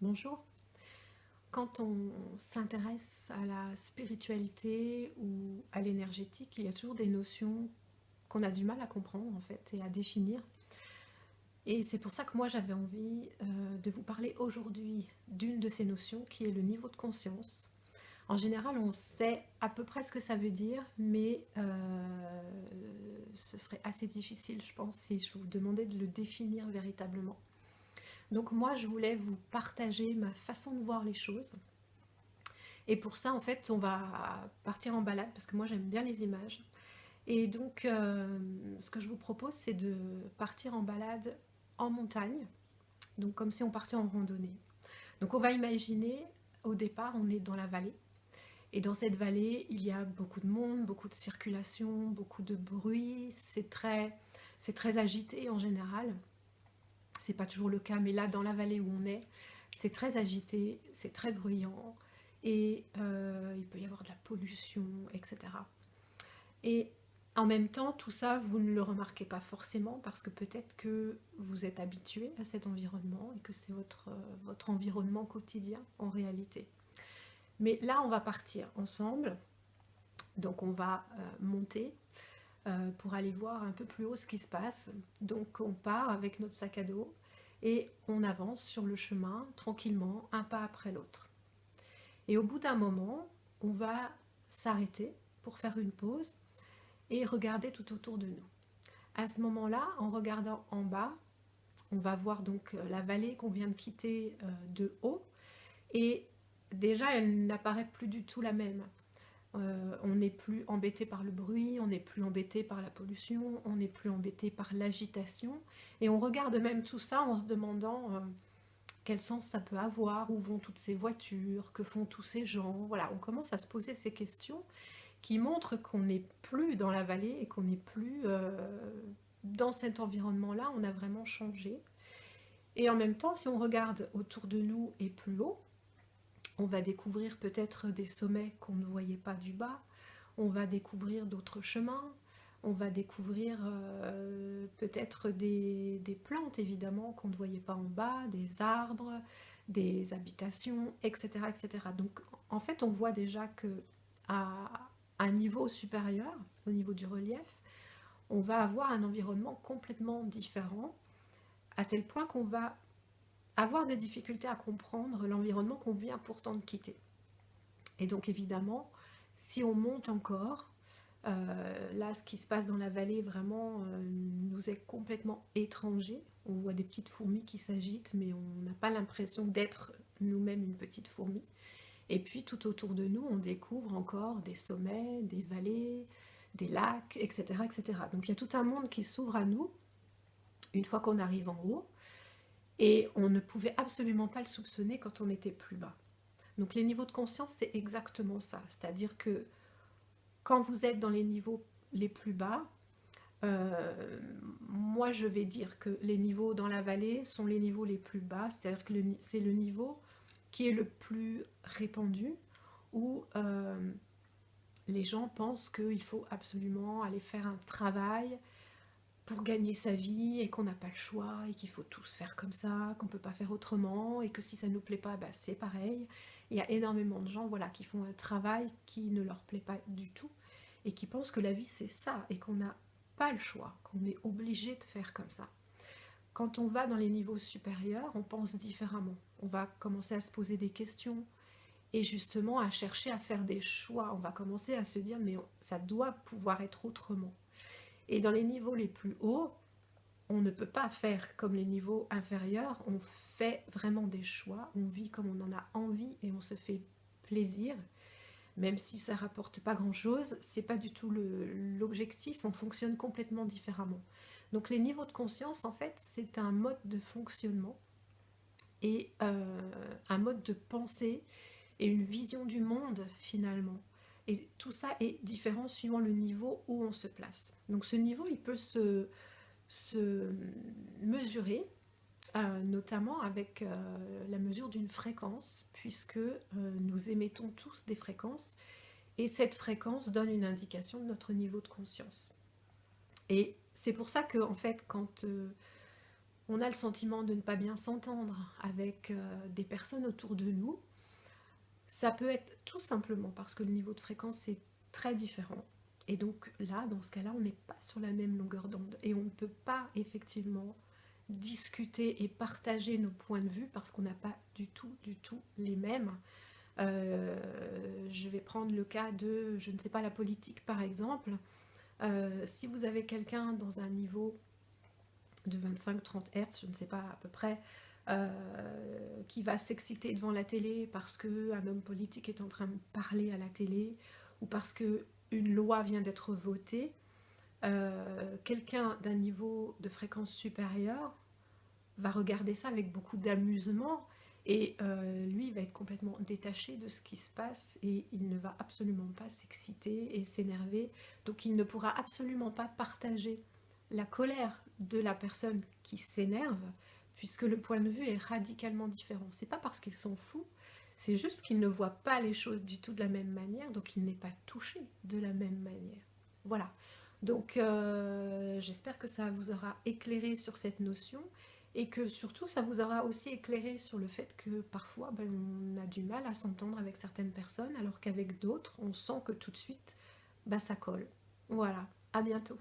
Bonjour. Quand on s'intéresse à la spiritualité ou à l'énergétique, il y a toujours des notions qu'on a du mal à comprendre en fait et à définir. Et c'est pour ça que moi j'avais envie de vous parler aujourd'hui d'une de ces notions qui est le niveau de conscience. En général, on sait à peu près ce que ça veut dire, mais ce serait assez difficile, je pense, si je vous demandais de le définir véritablement. Donc moi, je voulais vous partager ma façon de voir les choses. Et pour ça, en fait, on va partir en balade parce que moi j'aime bien les images. Et donc, ce que je vous propose, c'est de partir en balade en montagne, donc comme si on partait en randonnée. Donc, on va imaginer, au départ, on est dans la vallée. Et dans cette vallée, il y a beaucoup de monde, beaucoup de circulation, beaucoup de bruit. C'est très agité en général. C'est pas toujours le cas, mais là, dans la vallée où on est, c'est très agité, c'est très bruyant et il peut y avoir de la pollution, etc. Et en même temps, tout ça, vous ne le remarquez pas forcément parce que peut-être que vous êtes habitué à cet environnement et que c'est votre environnement quotidien en réalité. Mais là, on va partir ensemble, donc on va monter pour aller voir un peu plus haut ce qui se passe. Donc on part avec notre sac à dos et on avance sur le chemin tranquillement, un pas après l'autre. Et au bout d'un moment, on va s'arrêter pour faire une pause et regarder tout autour de nous. À ce moment-là, en regardant en bas, on va voir donc la vallée qu'on vient de quitter de haut et déjà elle n'apparaît plus du tout la même. On n'est plus embêté par le bruit, on n'est plus embêté par la pollution, on n'est plus embêté par l'agitation. Et on regarde même tout ça en se demandant quel sens ça peut avoir, où vont toutes ces voitures, que font tous ces gens. Voilà, on commence à se poser ces questions qui montrent qu'on n'est plus dans la vallée et qu'on n'est plus dans cet environnement-là, on a vraiment changé. Et en même temps, si on regarde autour de nous et plus haut, on va découvrir peut-être des sommets qu'on ne voyait pas du bas, on va découvrir d'autres chemins, on va découvrir peut-être des plantes évidemment qu'on ne voyait pas en bas, des arbres, des habitations, etc., etc. Donc en fait on voit déjà que à un niveau supérieur, au niveau du relief, on va avoir un environnement complètement différent, à tel point qu'on va avoir des difficultés à comprendre l'environnement qu'on vient pourtant de quitter. Et donc évidemment, si on monte encore, là ce qui se passe dans la vallée vraiment nous est complètement étranger. On voit des petites fourmis qui s'agitent, mais on n'a pas l'impression d'être nous-mêmes une petite fourmi. Et puis tout autour de nous, on découvre encore des sommets, des vallées, des lacs, etc., etc. Donc il y a tout un monde qui s'ouvre à nous une fois qu'on arrive en haut, et on ne pouvait absolument pas le soupçonner quand on était plus bas. Donc les niveaux de conscience, c'est exactement ça. C'est-à-dire que quand vous êtes dans les niveaux les plus bas, moi je vais dire que les niveaux dans la vallée sont les niveaux les plus bas, c'est-à-dire que c'est le niveau qui est le plus répandu, où les gens pensent qu'il faut absolument aller faire un travail pour gagner sa vie et qu'on n'a pas le choix et qu'il faut tous faire comme ça, qu'on ne peut pas faire autrement et que si ça ne nous plaît pas, bah, c'est pareil. Il y a énormément de gens voilà, qui font un travail qui ne leur plaît pas du tout et qui pensent que la vie c'est ça et qu'on n'a pas le choix, qu'on est obligé de faire comme ça. Quand on va dans les niveaux supérieurs, on pense différemment. On va commencer à se poser des questions et justement à chercher à faire des choix. On va commencer à se dire mais ça doit pouvoir être autrement. Et dans les niveaux les plus hauts, on ne peut pas faire comme les niveaux inférieurs, on fait vraiment des choix, on vit comme on en a envie et on se fait plaisir, même si ça rapporte pas grand chose, c'est pas du tout l'objectif, on fonctionne complètement différemment. Donc les niveaux de conscience, en fait, c'est un mode de fonctionnement et un mode de pensée et une vision du monde finalement. Et tout ça est différent suivant le niveau où on se place. Donc ce niveau, il peut se mesurer, notamment avec la mesure d'une fréquence, puisque nous émettons tous des fréquences, et cette fréquence donne une indication de notre niveau de conscience. Et c'est pour ça que, en fait, quand on a le sentiment de ne pas bien s'entendre avec des personnes autour de nous, ça peut être tout simplement parce que le niveau de fréquence est très différent. Et donc là, dans ce cas-là, on n'est pas sur la même longueur d'onde. Et on ne peut pas effectivement discuter et partager nos points de vue parce qu'on n'a pas du tout les mêmes. Je vais prendre le cas de, je ne sais pas, la politique par exemple. Si vous avez quelqu'un dans un niveau de 25-30 Hz, je ne sais pas à peu près, qui va s'exciter devant la télé parce qu'un homme politique est en train de parler à la télé ou parce qu'une loi vient d'être votée, quelqu'un d'un niveau de fréquence supérieur va regarder ça avec beaucoup d'amusement et lui il va être complètement détaché de ce qui se passe et il ne va absolument pas s'exciter et s'énerver, donc il ne pourra absolument pas partager la colère de la personne qui s'énerve puisque le point de vue est radicalement différent. C'est pas parce qu'il s'en fout, c'est juste qu'il ne voit pas les choses du tout de la même manière, donc il n'est pas touché de la même manière. Voilà, donc j'espère que ça vous aura éclairé sur cette notion et que surtout ça vous aura aussi éclairé sur le fait que parfois on a du mal à s'entendre avec certaines personnes alors qu'avec d'autres on sent que tout de suite ça colle. Voilà, à bientôt.